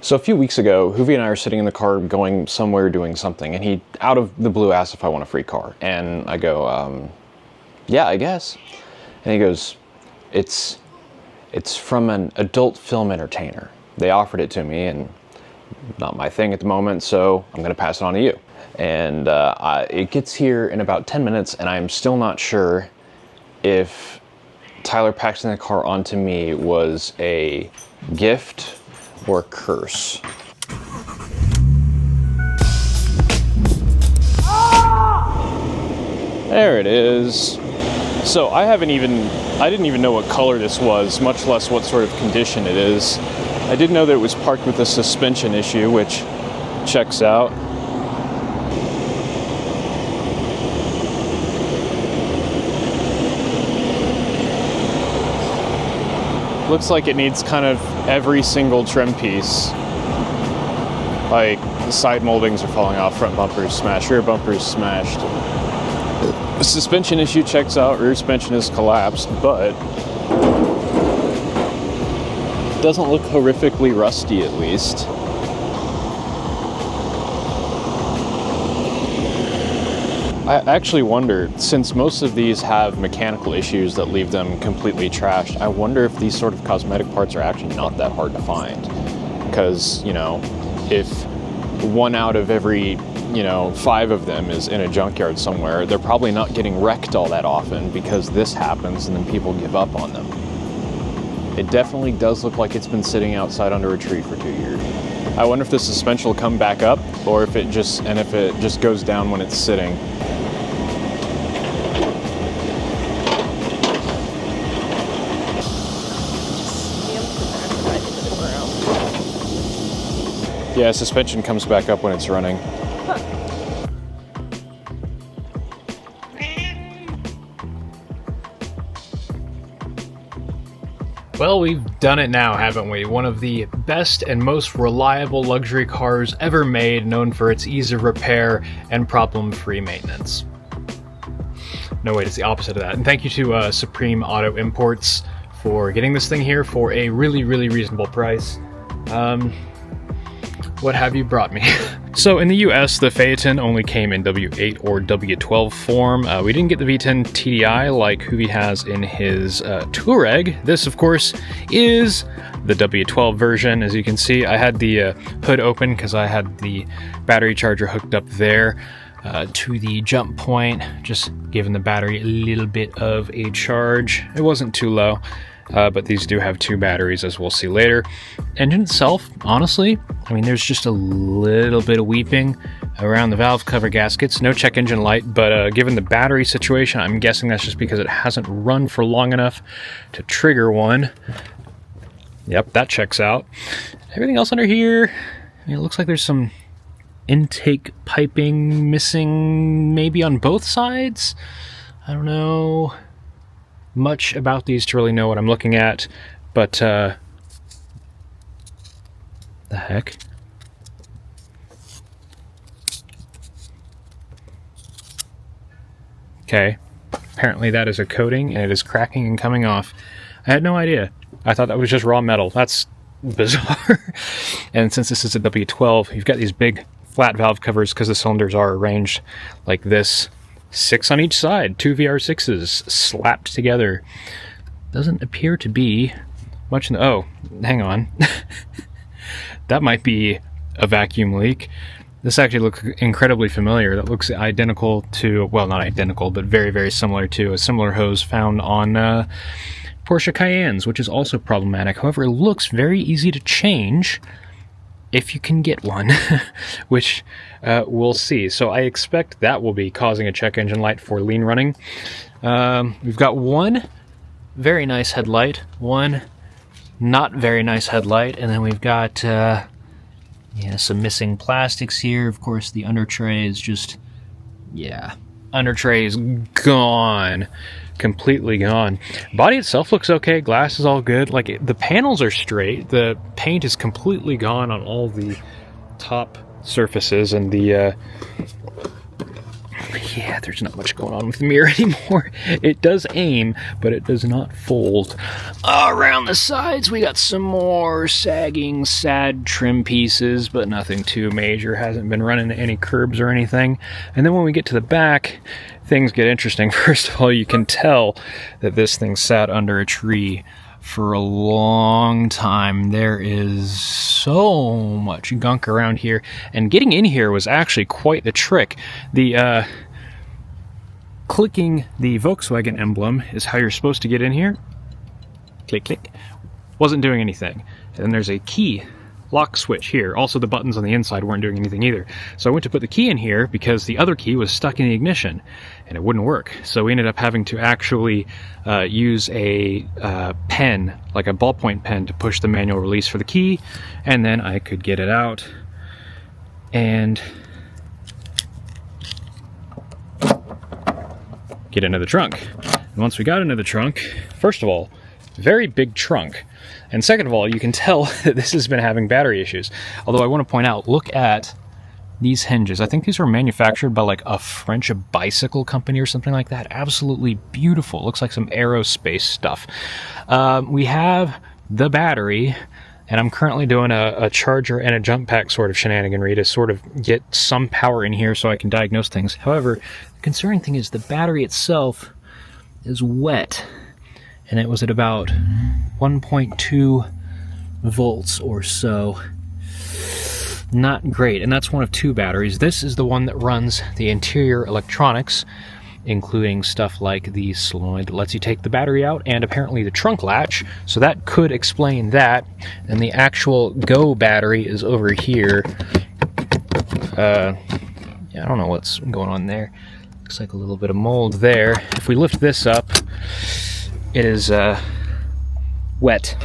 So a few weeks ago, Hoovie and I are sitting in the car going somewhere doing something, and he, out of the blue, asked if I want a free car. And I go, yeah, I guess. And he goes, it's from an adult film entertainer. They offered it to me, and not my thing at the moment, so I'm going to pass it on to you. And it gets here in about 10 minutes, and I'm still not sure if Tyler passing the car onto me was a gift or curse. There it is. So I didn't even know what color this was, much less what sort of condition it is. I did know that it was parked with a suspension issue, which checks out. Looks like it needs kind of every single trim piece. Like, the side moldings are falling off, front bumper's smashed, rear bumper's smashed. The suspension issue checks out, rear suspension is collapsed, but doesn't look horrifically rusty, at least. I actually wonder, since most of these have mechanical issues that leave them completely trashed, I wonder if these sort of cosmetic parts are actually not that hard to find. Because, you know, if 1 out of every, 5 of them is in a junkyard somewhere, they're probably not getting wrecked all that often because this happens and then people give up on them. It definitely does look like it's been sitting outside under a tree for 2 years. I wonder if the suspension will come back up or if it just goes down when it's sitting. Yeah, suspension comes back up when it's running. Well, we've done it now, haven't we? One of the best and most reliable luxury cars ever made, known for its ease of repair and problem-free maintenance. No, wait, it's the opposite of that. And thank you to Supreme Auto Imports for getting this thing here for a really, really reasonable price. What have you brought me? So in the US, the Phaeton only came in W8 or W12 form. We didn't get the V10 TDI like Hoovie has in his Touareg. This, of course, is the W12 version. As you can see, I had the hood open because I had the battery charger hooked up there to the jump point, just giving the battery a little bit of a charge. It wasn't too low. But these do have 2 batteries, as we'll see later. Engine itself, honestly, I mean, there's just a little bit of weeping around the valve cover gaskets. No check engine light, but given the battery situation, I'm guessing that's just because it hasn't run for long enough to trigger one. Yep, that checks out. Everything else under here, I mean, it looks like there's some intake piping missing, maybe on both sides. I don't know much about these to really know what I'm looking at, but the heck? Okay, apparently that is a coating and it is cracking and coming off. I had no idea. I thought that was just raw metal. That's bizarre. And since this is a W12, you've got these big flat valve covers because the cylinders are arranged like this. 6 on each side, 2 VR6s slapped together. Doesn't appear to be much in the... Oh, hang on. That might be a vacuum leak. This actually looks incredibly familiar. That looks identical to... Well, not identical, but very, very similar to a similar hose found on Porsche Cayennes, which is also problematic. However, it looks very easy to change if you can get one, which we'll see. So I expect that will be causing a check engine light for lean running. We've got one very nice headlight, one not very nice headlight, and then we've got some missing plastics here. Of course, the under tray is just, under tray is gone. Completely gone. Body itself looks okay. Glass is all good. Like, the panels are straight. The paint is completely gone on all the top surfaces, and the Yeah, there's not much going on with the mirror anymore. It does aim, but it does not fold. Around the sides, we got some more sagging, sad trim pieces, but nothing too major. Hasn't been running into any curbs or anything. And then when we get to the back, things get interesting. First of all, you can tell that this thing sat under a tree for a long time. There is so much gunk around here, and getting in here was actually quite the trick. The clicking the Volkswagen emblem is how you're supposed to get in here. Click, click. Wasn't doing anything. And then there's a key lock switch here. Also, the buttons on the inside weren't doing anything either. So I went to put the key in here because the other key was stuck in the ignition and it wouldn't work. So we ended up having to actually use a pen, like a ballpoint pen, to push the manual release for the key, and then I could get it out and get into the trunk. And once we got into the trunk, first of all, very big trunk. And second of all, you can tell that this has been having battery issues. Although I want to point out, look at these hinges. I think these were manufactured by like a French bicycle company or something like that. Absolutely beautiful. Looks like some aerospace stuff. We have the battery, and I'm currently doing a charger and a jump pack sort of shenaniganry to sort of get some power in here so I can diagnose things. However, the concerning thing is the battery itself is wet. And it was at about 1.2 volts or so. Not great, and that's one of two batteries. This is the one that runs the interior electronics, including stuff like the solenoid that lets you take the battery out, and apparently the trunk latch, so that could explain that. And the actual Go battery is over here. Yeah, I don't know what's going on there. Looks like a little bit of mold there. If we lift this up, it is wet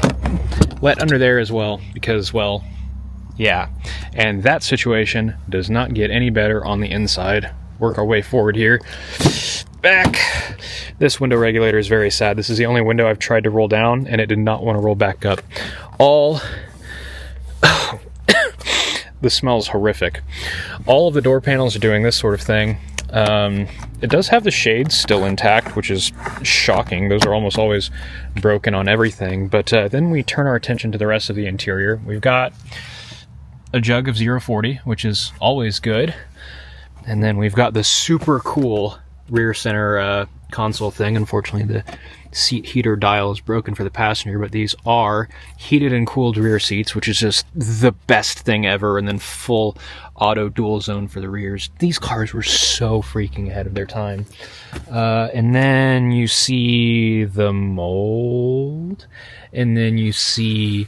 under there as well, because, well, yeah. And that situation does not get any better on the inside. Work our way forward here. Back. This window regulator is very sad. This is the only window I've tried to roll down, and it did not want to roll back up. The smell's horrific. All of the door panels are doing this sort of thing. It does have the shades still intact, which is shocking. Those are almost always broken on everything. But then we turn our attention to the rest of the interior. We've got a jug of 040, which is always good. And then we've got the super cool rear center console thing. Unfortunately, the seat heater dial is broken for the passenger, but these are heated and cooled rear seats, which is just the best thing ever. And then full auto dual zone for the rears. These cars were so freaking ahead of their time. And then you see the mold, and then you see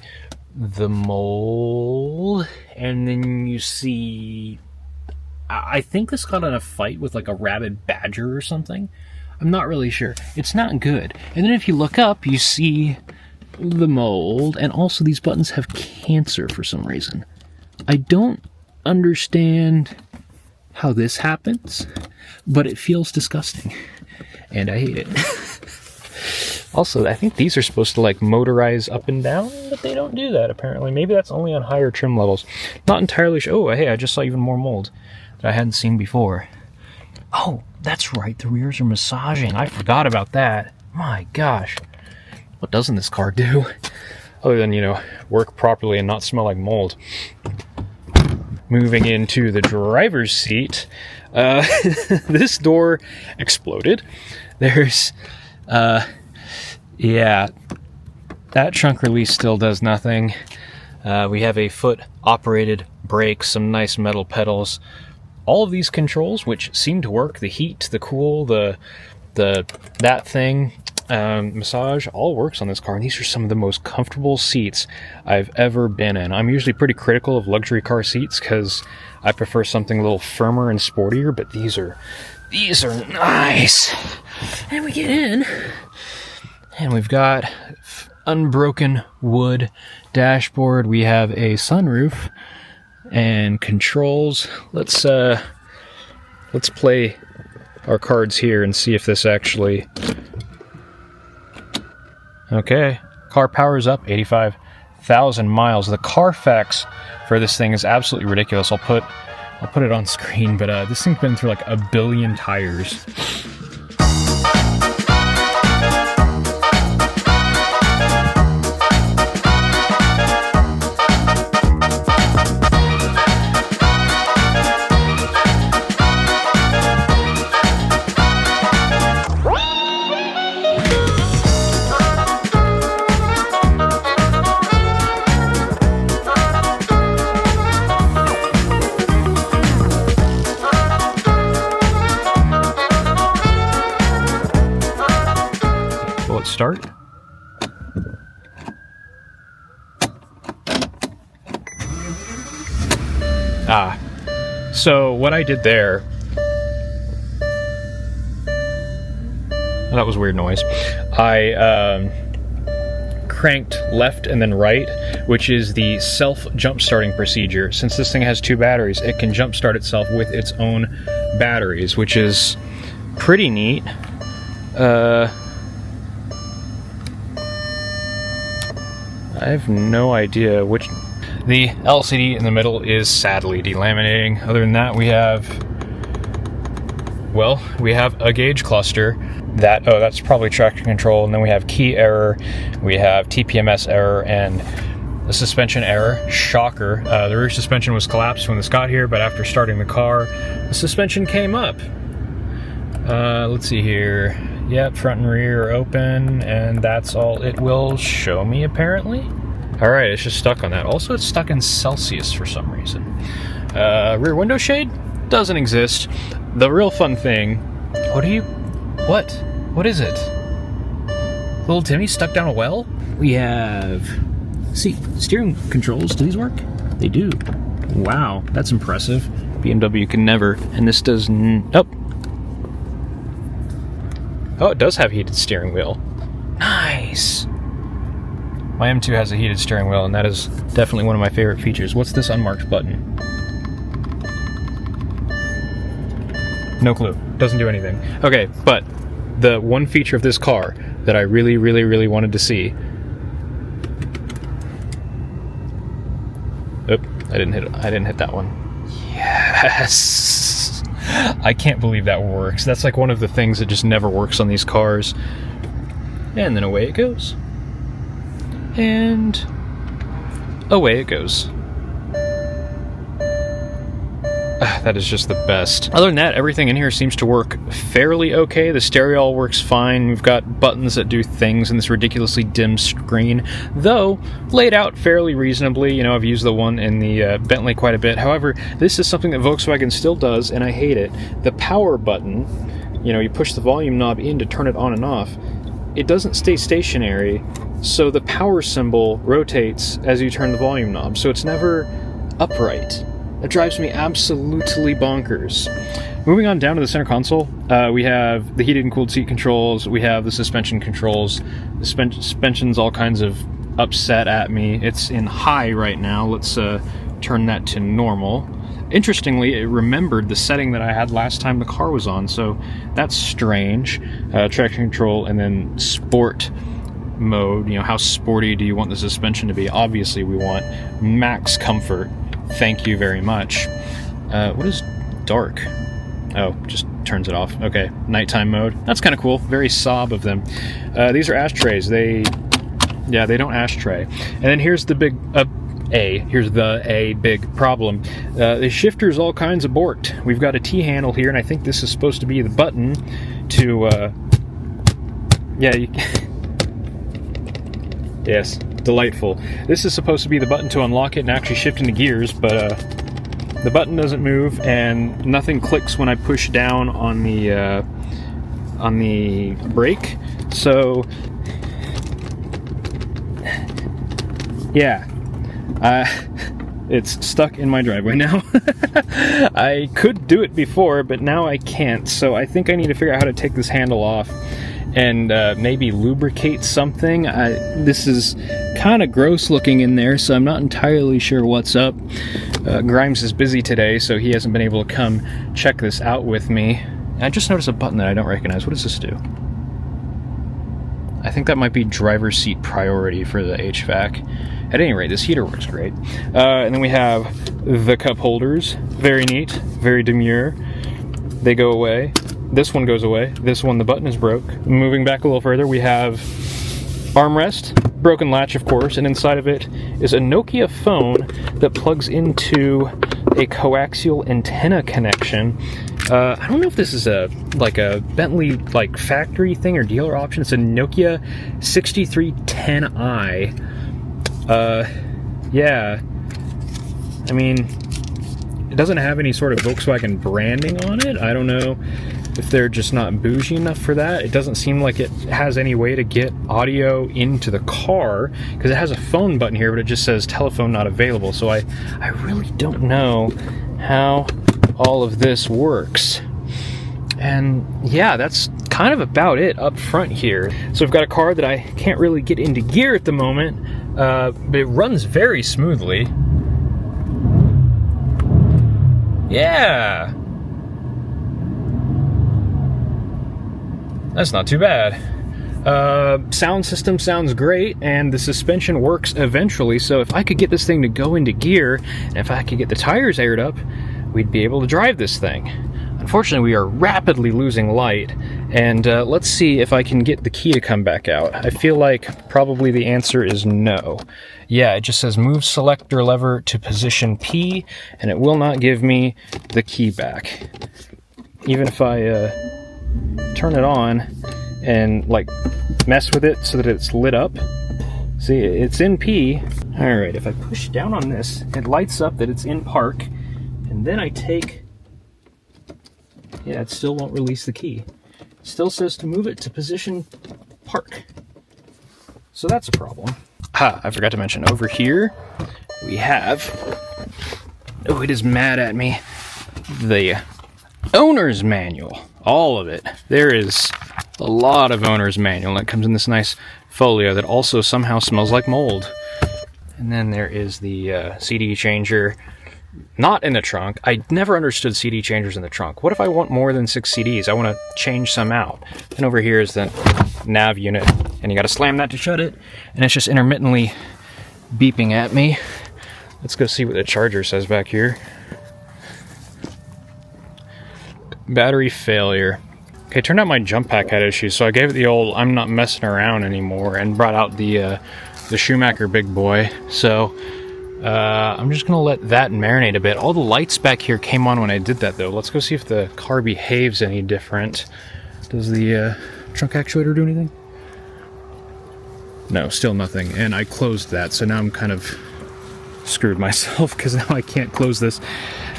the mold, and then you see, I think this got in a fight with like a rabid badger or something. I'm not really sure. It's not good. And then if you look up, you see the mold, and also these buttons have cancer for some reason. I don't understand how this happens, but it feels disgusting, and I hate it. Also, I think these are supposed to like motorize up and down, but they don't do that apparently. Maybe that's only on higher trim levels. Not entirely sure. Oh, hey, I just saw even more mold that I hadn't seen before. Oh, that's right, the rears are massaging. I forgot about that. My gosh. What doesn't this car do? Other than, work properly and not smell like mold. Moving into the driver's seat, this door exploded. There's, yeah, that trunk release still does nothing. We have a foot-operated brake, some nice metal pedals. All of these controls, which seem to work, the heat, the cool, that thing, massage, all works on this car. And these are some of the most comfortable seats I've ever been in. I'm usually pretty critical of luxury car seats because I prefer something a little firmer and sportier, but these are nice. And we get in, and we've got unbroken wood dashboard. We have a sunroof and controls. Let's play our cards here and see if this actually... Okay, car powers up, 85,000 miles. The Carfax for this thing is absolutely ridiculous. I'll put I'll put it on screen, but this thing's been through like a billion tires. Start. So what I did there, that was a weird noise. I cranked left and then right, which is the self jump starting procedure. Since this thing has 2 batteries, it can jump start itself with its own batteries, which is pretty neat. I have no idea which... The LCD in the middle is sadly delaminating. Other than that, we have a gauge cluster. That's probably traction control. And then we have key error, we have TPMS error, and a suspension error. Shocker. The rear suspension was collapsed when this got here, but after starting the car, the suspension came up. Let's see here. Yep, front and rear are open, and that's all it will show me, apparently. Alright, it's just stuck on that. Also, it's stuck in Celsius for some reason. Rear window shade doesn't exist. The real fun thing... What is it? Little Timmy stuck down a well? We have... steering controls. Do these work? They do. Wow, that's impressive. BMW can never. And this does... Oh, it does have heated steering wheel. Nice! My M2 has a heated steering wheel, and that is definitely one of my favorite features. What's this unmarked button? No clue. Doesn't do anything. Okay, but the one feature of this car that I really, really, really wanted to see... Oop, I didn't hit that one. Yes! I can't believe that works. That's like one of the things that just never works on these cars. And then away it goes. And away it goes. That is just the best. Other than that, everything in here seems to work fairly okay. The stereo all works fine. We've got buttons that do things in this ridiculously dim screen, though laid out fairly reasonably. You know, I've used the one in the Bentley quite a bit. However, this is something that Volkswagen still does, and I hate it. The power button, you know, you push the volume knob in to turn it on and off. It doesn't stay stationary, so the power symbol rotates as you turn the volume knob, so it's never upright. That drives me absolutely bonkers. Moving on down to the center console, we have the heated and cooled seat controls, we have the suspension controls. The suspension's all kinds of upset at me. It's in high right now. Let's turn that to normal. Interestingly, it remembered the setting that I had last time the car was on, so that's strange. Traction control, and then sport mode. You know, how sporty do you want the suspension to be? Obviously, we want max comfort. Thank you very much. What is dark? Oh, just turns it off. Okay, nighttime mode. That's kind of cool. Very Saab of them. These are ashtrays. They don't ashtray. And then here's the big big problem. The shifter's all kinds of borked. We've got a T-handle here, and I think this is supposed to be the button to, yes, delightful. This is supposed to be the button to unlock it and actually shift into gears, but the button doesn't move, and nothing clicks when I push down on the brake. So, yeah. It's stuck in my driveway now. I could do it before, but now I can't, so I think I need to figure out how to take this handle off and maybe lubricate something. This is kind of gross looking in there, so I'm not entirely sure what's up. Grimes is busy today, so he hasn't been able to come check this out with me. I just noticed a button that I don't recognize. What does this do? I think that might be driver's seat priority for the HVAC. At any rate, this heater works great. And then we have the cup holders. Very neat, very demure. They go away. This one goes away. This one, the button is broke. Moving back a little further, we have armrest, broken latch, of course, and inside of it is a Nokia phone that plugs into a coaxial antenna connection. I don't know if this is a Bentley factory thing or dealer option. It's a Nokia 6310i. Yeah. I mean, it doesn't have any sort of Volkswagen branding on it. I don't know if they're just not bougie enough for that. It doesn't seem like it has any way to get audio into the car, because it has a phone button here, but it just says telephone not available. So I really don't know how all of this works. And yeah, that's kind of about it up front here. So we've got a car that I can't really get into gear at the moment, but it runs very smoothly. Yeah! That's not too bad. Sound system sounds great, and the suspension works eventually, so if I could get this thing to go into gear, and if I could get the tires aired up, we'd be able to drive this thing. Unfortunately, we are rapidly losing light, and let's see if I can get the key to come back out. I feel like probably the answer is no. Yeah, it just says move selector lever to position P, and it will not give me the key back. Even if I turn it on and mess with it so that it's lit up. See, it's in P. Alright, if I push down on this, it lights up that it's in park, and then I take... Yeah, it still won't release the key. It still says to move it to position park. So that's a problem. I forgot to mention, over here we have... Oh, it is mad at me. The owner's manual. All of it. There is a lot of owner's manual, and it comes in this nice folio that also somehow smells like mold. And then there is the CD changer, not in the trunk. I never understood CD changers in the trunk. What if I want more than 6 CDs? I want to change some out. And over here is the nav unit, and you got to slam that to shut it, and it's just intermittently beeping at me. Let's go see what the charger says back here. Battery failure. Okay, turned out my jump pack had issues, so I gave it the old I'm not messing around anymore and brought out the Schumacher big boy. So I'm just gonna let that marinate a bit. All the lights back here came on when I did that, though. Let's go see if the car behaves any different. Does the trunk actuator do anything? No, still nothing. And I closed that, so now I'm kind of screwed myself because now I can't close this.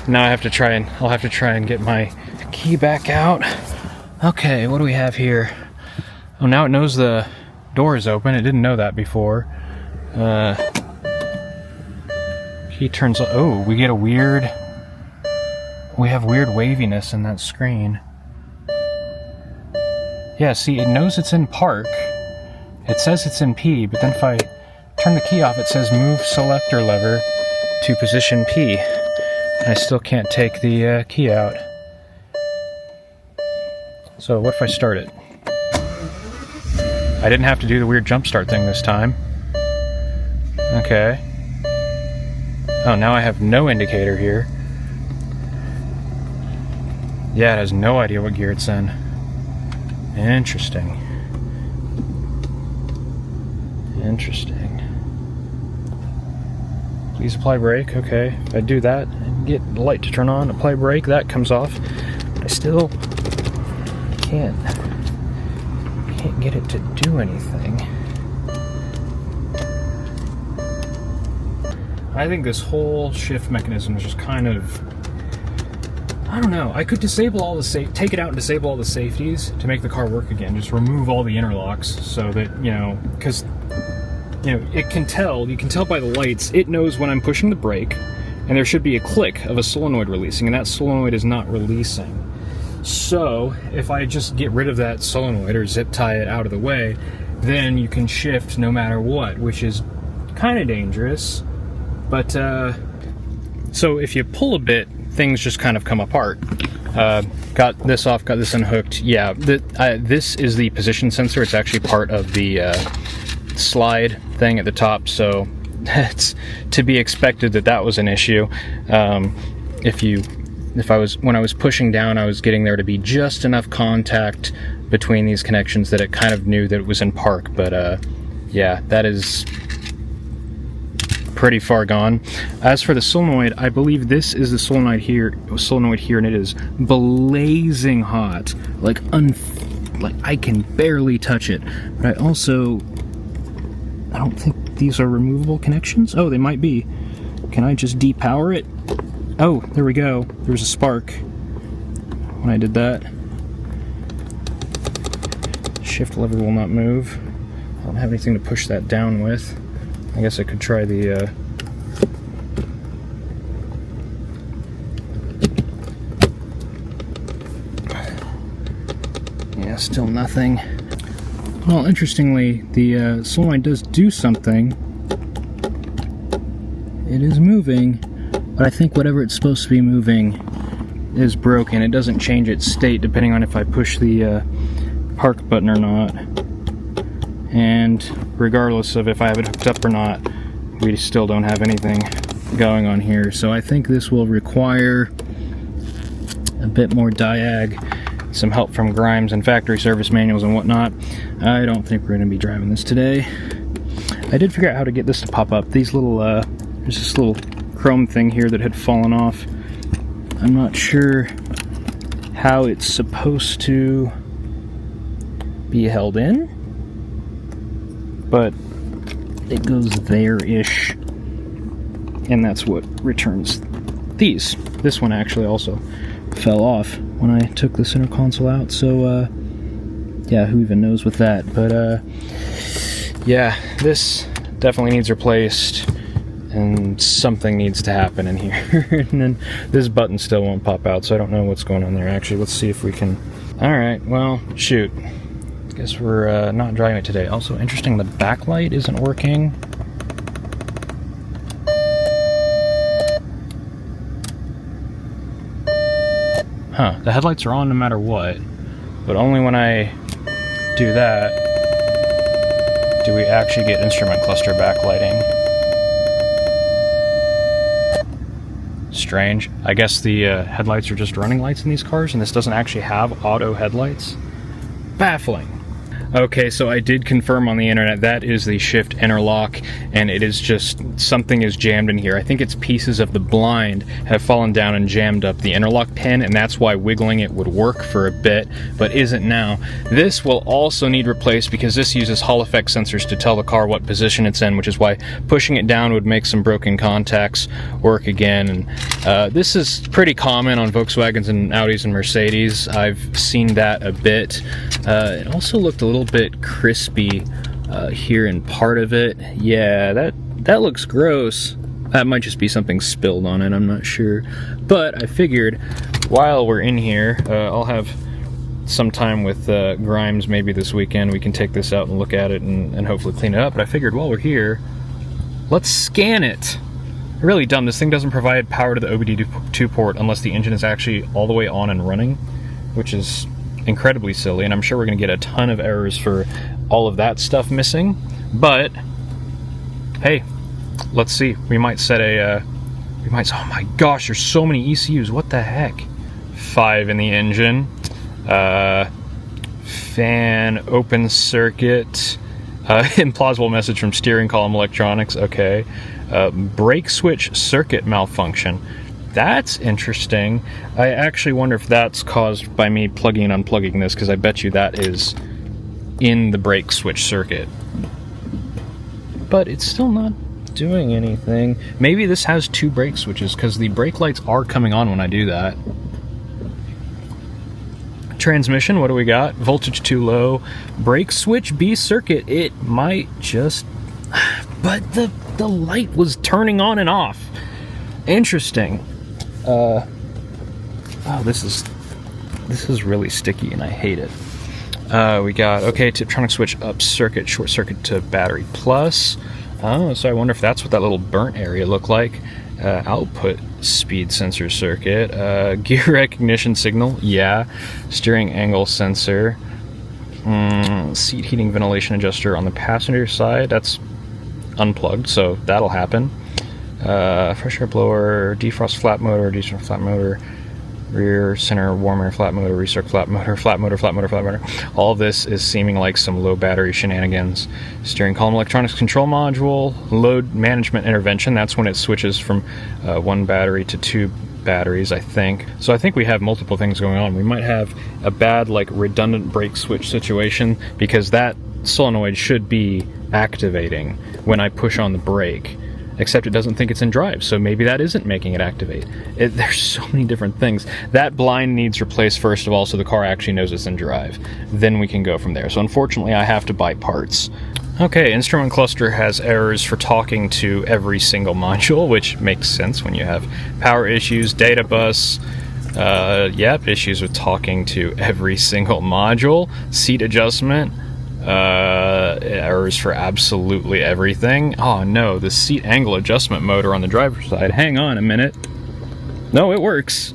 Now I'll have to try and get my key back out. Okay, what do we have here? Oh, now it knows the door is open. It didn't know that before. Key turns. Oh, we get a weird. We have weird waviness in that screen. Yeah, see, it knows it's in park. It says it's in P, but then if I turn the key off, it says move selector lever to position P. And I still can't take the key out. So what if I start it? I didn't have to do the weird jump start thing this time. Okay. Oh, now I have no indicator here. Yeah, it has no idea what gear it's in. Interesting. Interesting. Please apply brake. Okay. If I do that, get the light to turn on, apply brake, that comes off. I still can't get it to do anything. I think this whole shift mechanism is just kind of, I don't know. I could disable all the take it out and disable all the safeties to make the car work again. Just remove all the interlocks so that, because it can tell. You can tell by the lights. It knows when I'm pushing the brake, and there should be a click of a solenoid releasing, and that solenoid is not releasing. So if I just get rid of that solenoid or zip tie it out of the way, then you can shift no matter what, which is kind of dangerous. But so if you pull a bit, things just kind of come apart. Got this off, got this unhooked. Yeah, this is the position sensor. It's actually part of the slide thing at the top. So That's to be expected that was an issue. When I was pushing down, I was getting there to be just enough contact between these connections that it kind of knew that it was in park. But yeah, that is pretty far gone. As for the solenoid, I believe this is the solenoid here, and it is blazing hot. Like I can barely touch it. But I don't think these are removable connections. Oh, they might be. Can I just depower it? Oh, there we go. There was a spark when I did that. Shift lever will not move. I don't have anything to push that down with. I guess I could try the yeah, still nothing. Well, interestingly, the solenoid does do something. It is moving, but I think whatever it's supposed to be moving is broken. It doesn't change its state depending on if I push the park button or not. And regardless of if I have it hooked up or not, we still don't have anything going on here. So I think this will require a bit more diag, some help from Grimes and factory service manuals and whatnot. I don't think we're going to be driving this today. I did figure out how to get this to pop up. These little, there's this little chrome thing here that had fallen off. I'm not sure how it's supposed to be held in, but it goes there-ish, and that's what returns these. This one actually also fell off when I took the center console out, so yeah, who even knows with that. But yeah, this definitely needs replaced, and something needs to happen in here. And then this button still won't pop out, so I don't know what's going on there. Actually, let's see if we can. Alright, well, shoot, guess we're not driving it today. Also interesting, the backlight isn't working. Huh, the headlights are on no matter what, but only when I do that do we actually get instrument cluster backlighting. Strange. I guess the headlights are just running lights in these cars, and this doesn't actually have auto headlights. Baffling. Okay, so I did confirm on the internet that is the shift interlock, and it is just something is jammed in here. I think it's pieces of the blind have fallen down and jammed up the interlock pin, and that's why wiggling it would work for a bit, but isn't now. This will also need replaced because this uses Hall effect sensors to tell the car what position it's in, which is why pushing it down would make some broken contacts work again. And this is pretty common on Volkswagens and Audis and Mercedes. I've seen that a bit. It also looked a little bit crispy here in part of it. Yeah, that looks gross. That might just be something spilled on it, I'm not sure. But I figured while we're in here, I'll have some time with Grimes maybe this weekend. We can take this out and look at it and hopefully clean it up. But I figured while we're here, let's scan it. Really dumb, this thing doesn't provide power to the OBD2 port unless the engine is actually all the way on and running, which is incredibly silly, and I'm sure we're going to get a ton of errors for all of that stuff missing. But hey, let's see. We might set a oh my gosh, there's so many ECUs, what the heck. 5 in the engine, fan open circuit, implausible message from steering column electronics. Okay, brake switch circuit malfunction. That's interesting. I actually wonder if that's caused by me plugging and unplugging this, because I bet you that is in the brake switch circuit. But it's still not doing anything. Maybe this has 2 brake switches, because the brake lights are coming on when I do that. Transmission, what do we got? Voltage too low. Brake switch B circuit. It might just... But the light was turning on and off. Interesting. Oh, this is really sticky and I hate it. We got, okay, Tiptronic switch up circuit, short circuit to battery plus. Oh, so I wonder if that's what that little burnt area looked like. Output speed sensor circuit. Gear recognition signal, yeah. Steering angle sensor. Seat heating ventilation adjuster on the passenger side. That's unplugged, so that'll happen. Fresh air blower, defrost flat motor, rear center warm air flat motor, recirc flat motor. All of this is seeming like some low battery shenanigans. Steering column electronics control module, load management intervention. That's when it switches from one battery to two batteries, I think. So I think we have multiple things going on. We might have a bad, like, redundant brake switch situation, because that solenoid should be activating when I push on the brake, except it doesn't think it's in drive, so maybe that isn't making it activate. There's so many different things. That blind needs replaced first of all, so the car actually knows it's in drive. Then we can go from there. So unfortunately, I have to buy parts. Okay, instrument cluster has errors for talking to every single module, which makes sense when you have power issues, data bus, issues with talking to every single module, seat adjustment, errors for absolutely everything. Oh no, the seat angle adjustment motor on the driver's side. Hang on a minute. No, it works.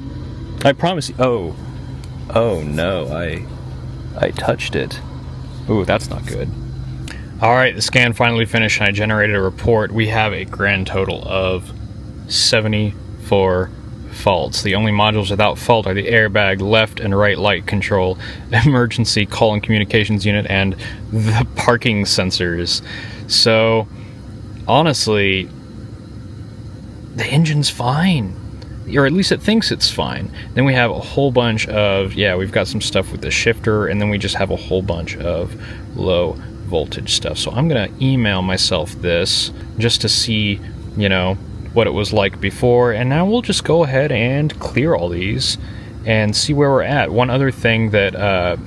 I promise you. Oh no, I touched it. Ooh, that's not good. Alright, the scan finally finished and I generated a report. We have a grand total of 74 faults. The only modules without fault are the airbag, left and right light control, emergency call and communications unit, and the parking sensors. So, honestly, the engine's fine. Or at least it thinks it's fine. Then we have a whole bunch of, we've got some stuff with the shifter, and then we just have a whole bunch of low voltage stuff. So I'm gonna email myself this just to see, what it was like before, and now we'll just go ahead and clear all these and see where we're at. One other thing that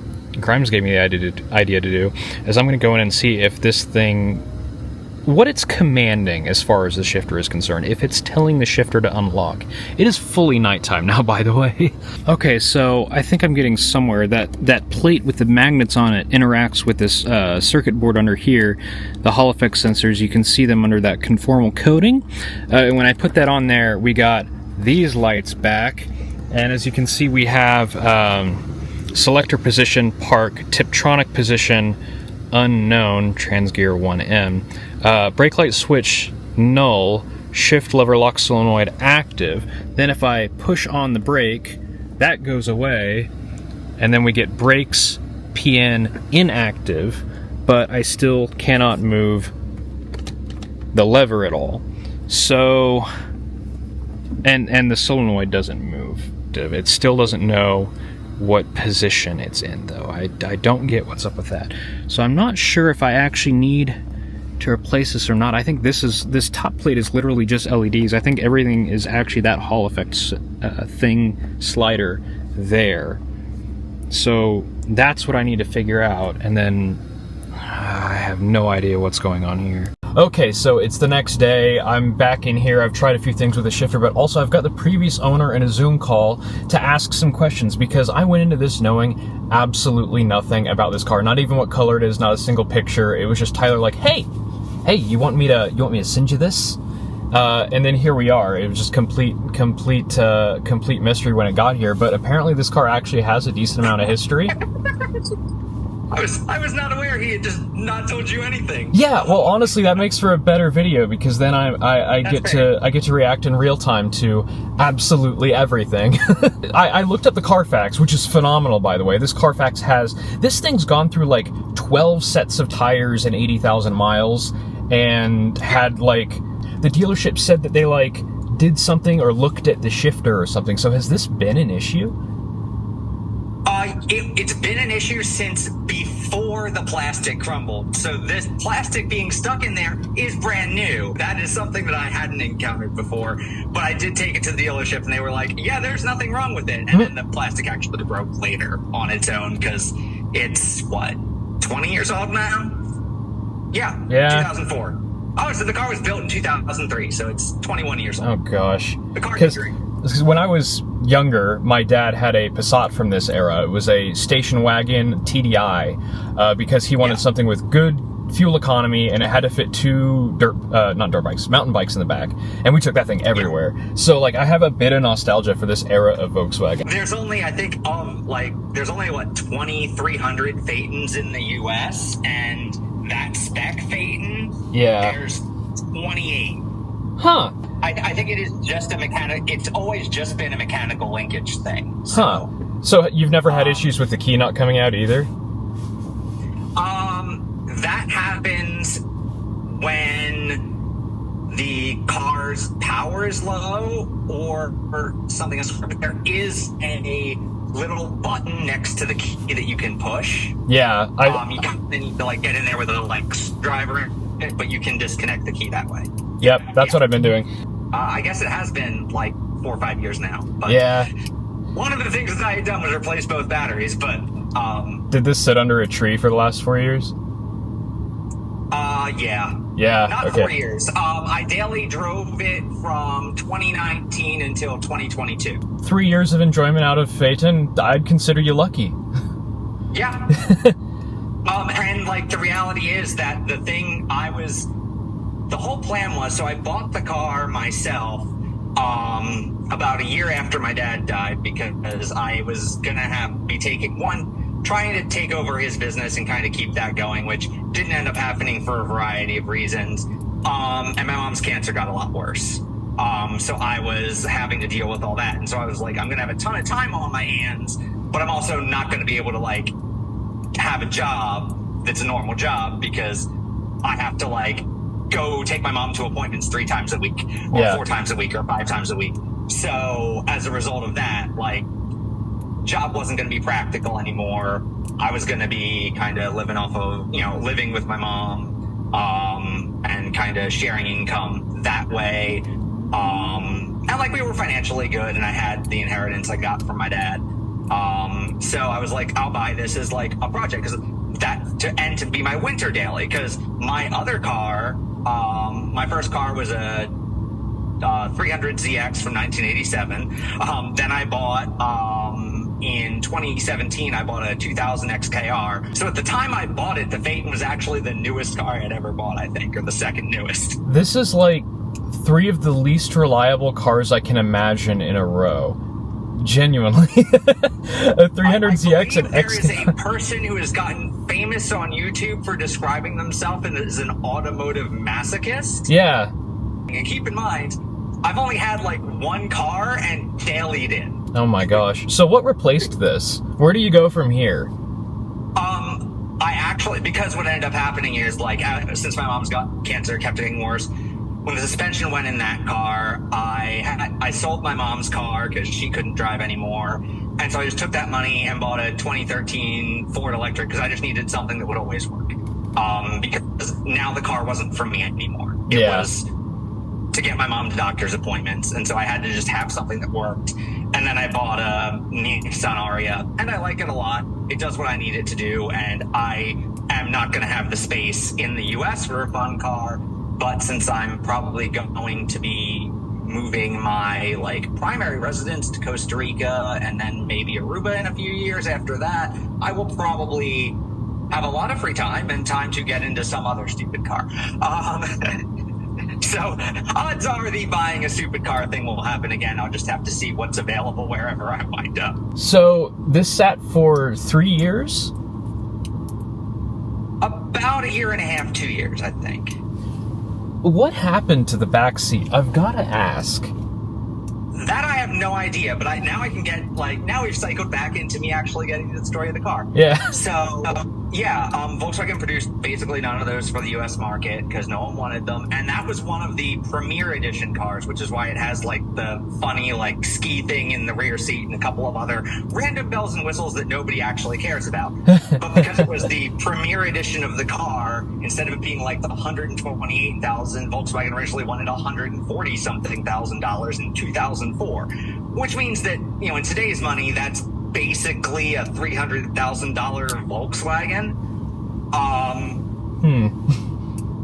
Grimes gave me the idea to do is I'm gonna go in and see if this thing, what it's commanding as far as the shifter is concerned, if it's telling the shifter to unlock. It is fully nighttime now, by the way. Okay, so I think I'm getting somewhere. That plate with the magnets on it interacts with this circuit board under here, the Hall effect sensors. You can see them under that conformal coating. And when I put that on there, we got these lights back. And as you can see, we have selector position, park, Tiptronic position, unknown, transgear 1M, brake light switch null, shift lever lock solenoid active. Then if I push on the brake, that goes away, and then we get brakes PN inactive, but I still cannot move the lever at all. So, and the solenoid doesn't move. It still doesn't know what position it's in, though. I don't get what's up with that. So I'm not sure if I actually need to replace this or not. I think this top plate is literally just LEDs. I think everything is actually that Hall effect slider there. So that's what I need to figure out, and then I have no idea what's going on here. Okay, so it's the next day. I'm back in here. I've tried a few things with the shifter, but also I've got the previous owner in a Zoom call to ask some questions, because I went into this knowing absolutely nothing about this car. Not even what color it is, not a single picture. It was just Tyler like, hey, you want me to send you this? And then here we are. It was just complete mystery when it got here, but apparently this car actually has a decent amount of history. I was not aware he had just not told you anything. Yeah, well, honestly, that makes for a better video, because then I get to react in real time to absolutely everything. I looked up the Carfax, which is phenomenal, by the way. This Carfax this thing's gone through like 12 sets of tires and 80,000 miles, and had the dealership said that they did something or looked at the shifter or something. So has this been an issue? It's been an issue since before the plastic crumbled. So this plastic being stuck in there is brand new. That is something that I hadn't encountered before. But I did take it to the dealership, and they were like, yeah, there's nothing wrong with it. And then the plastic actually broke later on its own, because it's, 20 years old now? Yeah. 2004. Oh, so the car was built in 2003, so it's 21 years old. Oh, gosh. The car history. Because when I was younger, my dad had a Passat from this era. It was a station wagon TDI, because he wanted something with good fuel economy, and it had to fit two mountain bikes in the back. And we took that thing everywhere. Yeah. So, I have a bit of nostalgia for this era of Volkswagen. There's only, I think, 2,300 Phaetons in the U.S., and that spec Phaeton, yeah, there's 28. Huh. I think it is just a mechanic. It's always just been a mechanical linkage thing. So, So you've never had issues with the key not coming out either? That happens when the car's power is low or something else. There is a little button next to the key that you can push. Yeah. You kind of need to like get in there with a like driver, but you can disconnect the key that way. Yep, that's what I've been doing. I guess it has been like 4 or 5 years now. But Yeah. one of the things that I had done was replace both batteries, but Did this sit under a tree for the last 4 years? yeah. Yeah. Not okay. 4 years. I daily drove it from 2019 until 2022. 3 years of enjoyment out of Phaeton, I'd consider you lucky. Yeah. And like the reality is that the whole plan was, so I bought the car myself about a year after my dad died because I was gonna be trying to take over his business and kind of keep that going, which didn't end up happening for a variety of reasons. And my mom's cancer got a lot worse. So I was having to deal with all that. And so I was like, I'm going to have a ton of time on my hands, but I'm also not going to be able to like have a job that's a normal job because I have to like go take my mom to appointments 3 times a week or 4 times a week or 5 times a week. So as a result of that, like, job wasn't going to be practical anymore. I was going to be kind of living off of, living with my mom, and kind of sharing income that way. And like we were financially good and I had the inheritance I got from my dad. So I was like, I'll buy this as like a project to be my winter daily. Cause my other car, my first car was a 300ZX from 1987. Then I bought, in 2017, I bought a 2000 XKR. So at the time I bought it, the Phaeton was actually the newest car I had ever bought, I think, or the second newest. This is like 3 of the least reliable cars I can imagine in a row. Genuinely. A 300ZX and There is XKR. a person who has gotten famous on YouTube for describing themselves as an automotive masochist. Yeah. And keep in mind, I've only had like one car and dailied in. Oh my gosh. So what replaced this? Where do you go from here? I actually, because what ended up happening is like, since my mom's got cancer, it kept getting worse. When the suspension went in that car, I sold my mom's car because she couldn't drive anymore. And so I just took that money and bought a 2013 Ford Electric because I just needed something that would always work. Because now the car wasn't for me anymore. It was to get my mom to doctor's appointments. And so I had to just have something that worked. And then I bought a Nissan Aria, and I like it a lot. It does what I need it to do, and I am not going to have the space in the U.S. for a fun car. But since I'm probably going to be moving my like primary residence to Costa Rica and then maybe Aruba in a few years after that, I will probably have a lot of free time and time to get into some other stupid car. So odds are the buying a stupid car thing will happen again. I'll just have to see what's available wherever I wind up. So this sat for 3 years? About 1.5 years, 2 years, I think. What happened to the back seat? I've got to ask. That I have no idea, but now I can get, like, now we've cycled back into me actually getting to the story of the car. Yeah. So, Volkswagen produced basically none of those for the U.S. market because no one wanted them. And that was one of the Premier Edition cars, which is why it has, like, the funny, like, ski thing in the rear seat and a couple of other random bells and whistles that nobody actually cares about. But because it was the Premier Edition of the car, instead of it being, like, the $128,000, Volkswagen originally wanted $140-something thousand in 2004, which means that, in today's money, that's basically a $300,000 Volkswagen.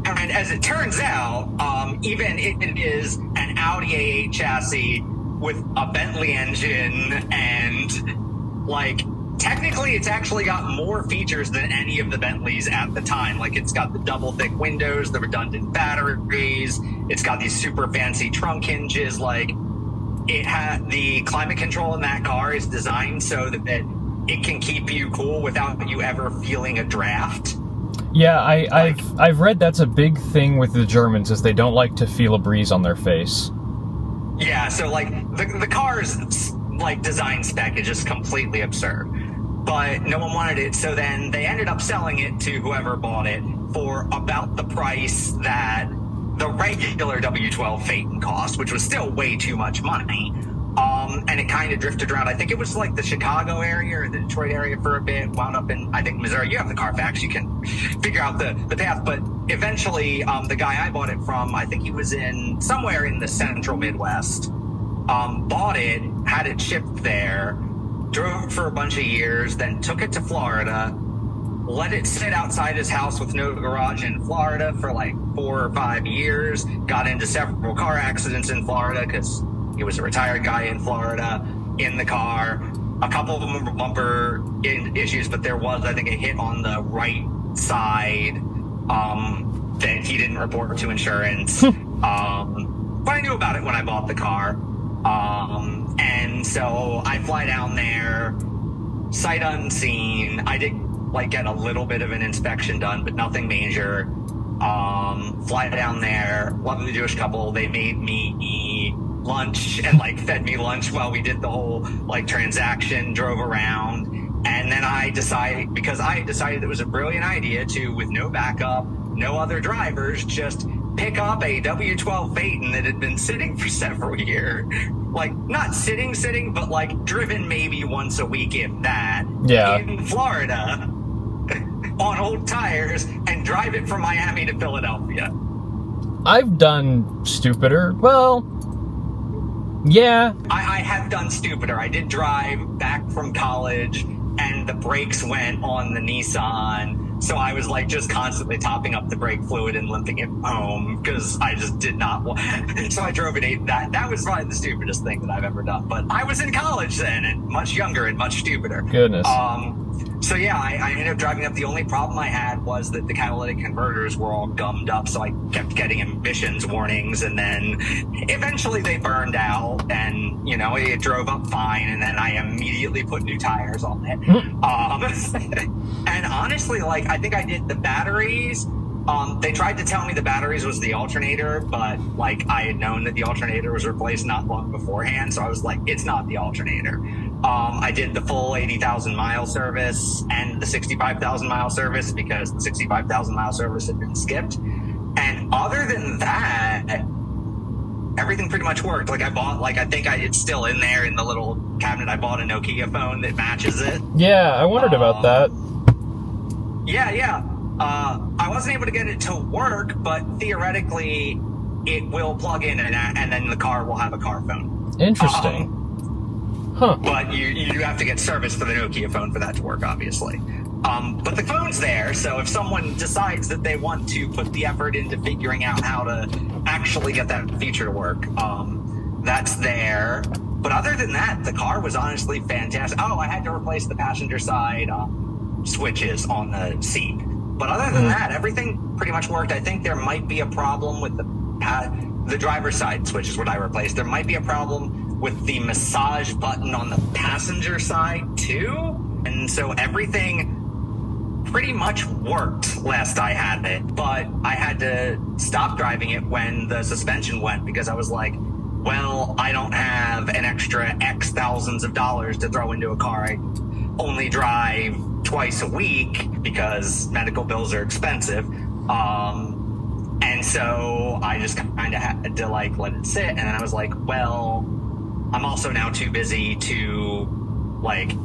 And as it turns out, even it is an Audi A8 chassis with a Bentley engine, and like technically it's actually got more features than any of the Bentleys at the time. Like it's got the double thick windows, the redundant batteries, it's got these super fancy trunk hinges. Like it had the climate control in that car is designed so that it can keep you cool without you ever feeling a draft. Yeah, I've read that's a big thing with the Germans, is they don't like to feel a breeze on their face. Yeah, so like the car's like design spec is just completely absurd. But no one wanted it, so then they ended up selling it to whoever bought it for about the price that the regular W12 Phaeton cost, which was still way too much money. And it kind of drifted around. I think it was like the Chicago area or the Detroit area for a bit, wound up in, I think, Missouri. You have the Carfax, you can figure out the path. But eventually, the guy I bought it from, I think he was in somewhere in the central Midwest, bought it, had it shipped there, drove it for a bunch of years, then took it to Florida, let it sit outside his house with no garage in Florida for like 4 or 5 years, got into several car accidents in Florida because he was a retired guy in Florida in the car. A couple of them were bumper issues, but there was, I think, a hit on the right side that he didn't report to insurance. But I knew about it when I bought the car. And so I fly down there, sight unseen. I did like get a little bit of an inspection done, but nothing major. Fly down there, lovely Jewish couple. They made me lunch and like fed me lunch while we did the whole like transaction, drove around. And then I decided it was a brilliant idea to, with no backup, no other drivers, just pick up a W12 Phaeton that had been sitting for several years. Like, not sitting, but like driven maybe once a week, if that. Yeah. In Florida on old tires and drive it from Miami to Philadelphia. I've done stupider. Well, yeah. I have done stupider. I did drive back from college and the brakes went on the Nissan. So I was like just constantly topping up the brake fluid and limping it home because I just did not want. So I drove it. That was probably the stupidest thing that I've ever done. But I was in college then and much younger and much stupider. Goodness. So yeah, I ended up driving up. The only problem I had was that the catalytic converters were all gummed up, so I kept getting emissions warnings, and then eventually they burned out, and you know it drove up fine, and then I immediately put new tires on it. And honestly, like I think I did the batteries. They tried to tell me the batteries was the alternator, but like I had known that the alternator was replaced not long beforehand, so I was like, it's not the alternator. I did the full 80,000 mile service and the 65,000 mile service because the 65,000 mile service had been skipped. And other than that, everything pretty much worked. Like I bought, like I think it's still in there in the little cabinet. I bought a Nokia phone that matches it. Yeah, I wondered about that. Yeah. I wasn't able to get it to work, but theoretically it will plug in and then the car will have a car phone. Interesting. Huh. But you have to get service for the Nokia phone for that to work, obviously. But the phone's there, so if someone decides that they want to put the effort into figuring out how to actually get that feature to work, that's there. But other than that, the car was honestly fantastic. Oh, I had to replace the passenger side switches on the seat. But other than that, everything pretty much worked. I think there might be a problem with the driver's side switch is what I replaced. There might be a problem with the massage button on the passenger side too. And so everything pretty much worked last I had it. But I had to stop driving it when the suspension went because I was like, well, I don't have an extra X thousands of dollars to throw into a car. I only drive twice a week because medical bills are expensive. And so I just kind of had to like let it sit. And then I was like, well, I'm also now too busy to like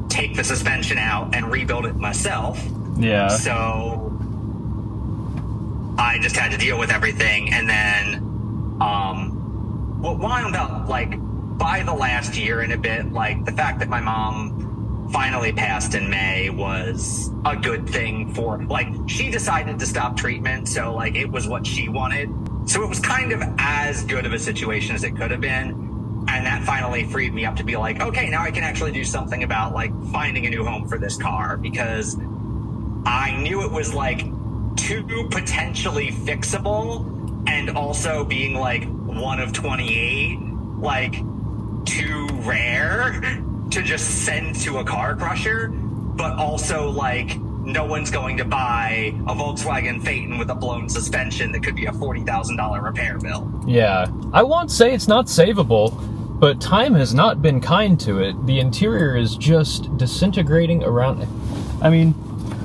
take the suspension out and rebuild it myself. Yeah. So I just had to deal with everything. And then what wound up like by the last year and a bit, like the fact that my mom finally passed in May was a good thing for, like, she decided to stop treatment, so like it was what she wanted. So it was kind of as good of a situation as it could have been. And that finally freed me up to be like, okay, now I can actually do something about like finding a new home for this car, because I knew it was like too potentially fixable and also being like one of 28, like too rare to just send to a car crusher, but also like no one's going to buy a Volkswagen Phaeton with a blown suspension that could be a $40,000 repair bill. Yeah. I won't say it's not savable, but time has not been kind to it. The interior is just disintegrating around it. I mean...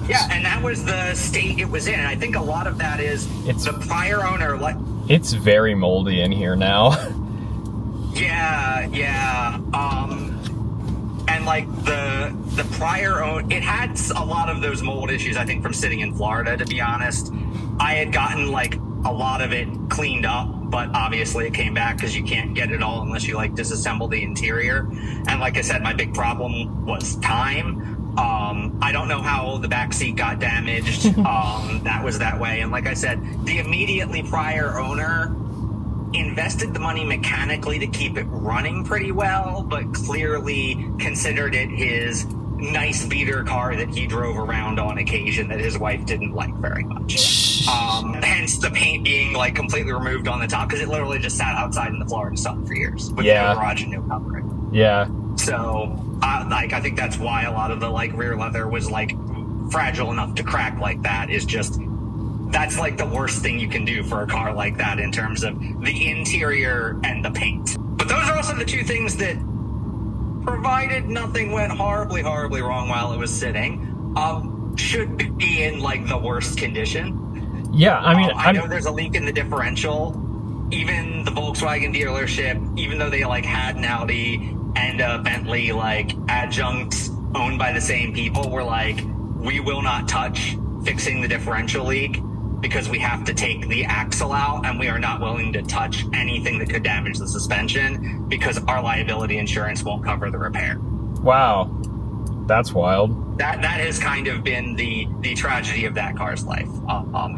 Yeah, and that was the state it was in. And I think a lot of that is the prior owner... It's very moldy in here now. Yeah. And like the prior owner, it had a lot of those mold issues, I think, from sitting in Florida, to be honest. I had gotten like a lot of it cleaned up, but obviously it came back because you can't get it all unless you like disassemble the interior. And like I said, my big problem was time. I don't know how the back seat got damaged. That was that way. And like I said, the immediately prior owner invested the money mechanically to keep it running pretty well, but clearly considered it his nice beater car that he drove around on occasion that his wife didn't like very much. Hence the paint being like completely removed on the top, because it literally just sat outside in the Florida sun for years with no garage and no covering. Yeah. So I think that's why a lot of the like rear leather was like fragile enough to crack like that. Is just, that's like the worst thing you can do for a car like that in terms of the interior and the paint. But those are also the two things that, provided nothing went horribly wrong while it was sitting, should be in like the worst condition. Yeah, I mean, I know there's a leak in the differential. Even the Volkswagen dealership, even though they like had an Audi and a Bentley like adjunct owned by the same people, were like, we will not touch fixing the differential leak because we have to take the axle out, and we are not willing to touch anything that could damage the suspension because our liability insurance won't cover the repair. Wow. That's wild. That has kind of been the tragedy of that car's life,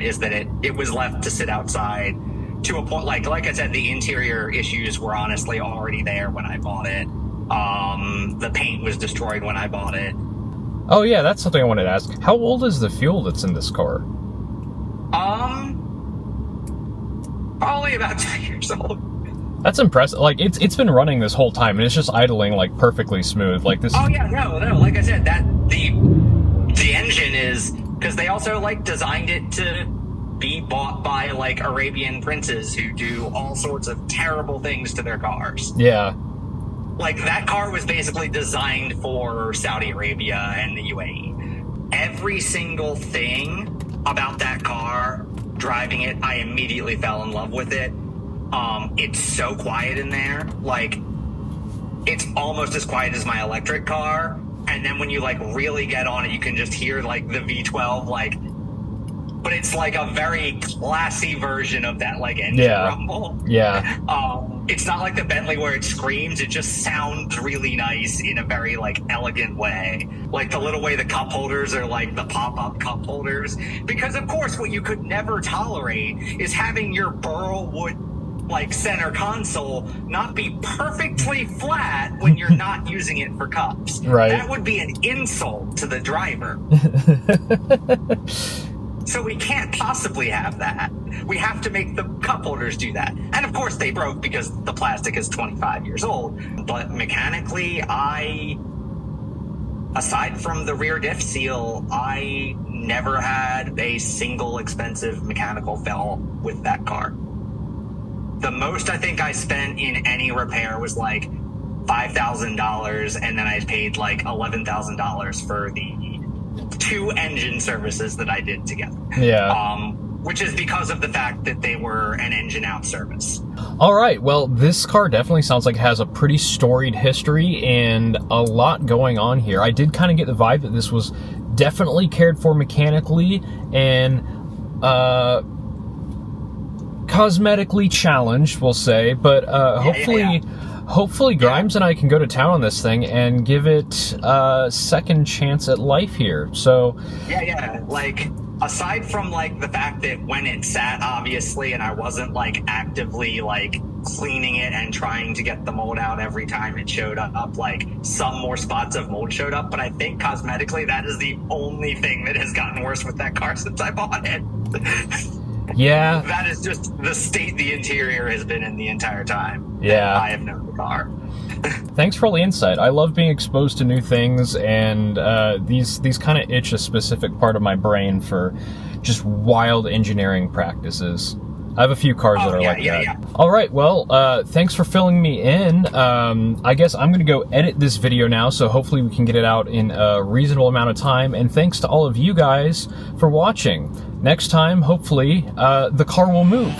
is that it was left to sit outside to a point, like I said, the interior issues were honestly already there when I bought it. The paint was destroyed when I bought it. Oh yeah, that's something I wanted to ask. How old is the fuel that's in this car? Probably about 2 years old. That's impressive. Like, it's been running this whole time, and it's just idling like perfectly smooth. Like this. Oh yeah, no. Like I said, that the engine is, because they also like designed it to be bought by like Arabian princes who do all sorts of terrible things to their cars. Yeah. Like that car was basically designed for Saudi Arabia and the UAE. Every single thing about that car, driving it, I immediately fell in love with it. It's so quiet in there. Like, it's almost as quiet as my electric car. And then when you like really get on it, you can just hear like the V12, like, but it's like a very classy version of that like engine rumble. Yeah. It's not like the Bentley where it screams. It just sounds really nice in a very like elegant way. Like the little way the cup holders are like the pop-up cup holders. Because of course what you could never tolerate is having your burlwood like center console not be perfectly flat when you're not using it for cups. Right. That would be an insult to the driver. So we can't possibly have that. We have to make the cup holders do that. And of course they broke because the plastic is 25 years old. But mechanically, aside from the rear diff seal, I never had a single expensive mechanical fail with that car. The most I think I spent in any repair was like $5,000, and then I paid like $11,000 for the 2 engine services that I did together. Yeah. Which is because of the fact that they were an engine out service. All right. Well, this car definitely sounds like it has a pretty storied history and a lot going on here. I did kind of get the vibe that this was definitely cared for mechanically and cosmetically challenged, we'll say. But hopefully Grimes and I can go to town on this thing and give it a second chance at life here. So yeah, like aside from like the fact that when it sat, obviously, and I wasn't like actively like cleaning it and trying to get the mold out every time it showed up, like some more spots of mold showed up, but I think cosmetically that is the only thing that has gotten worse with that car since I bought it. Yeah. That is just the state the interior has been in the entire time. Yeah. I have known the car. Thanks for all the insight. I love being exposed to new things, and these kind of itch a specific part of my brain for just wild engineering practices. I have a few cars that are like that. Yeah. All right, well, thanks for filling me in. I guess I'm going to go edit this video now, so hopefully we can get it out in a reasonable amount of time. And thanks to all of you guys for watching. Next time, hopefully, the car will move.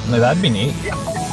Now, that'd be neat. Yeah.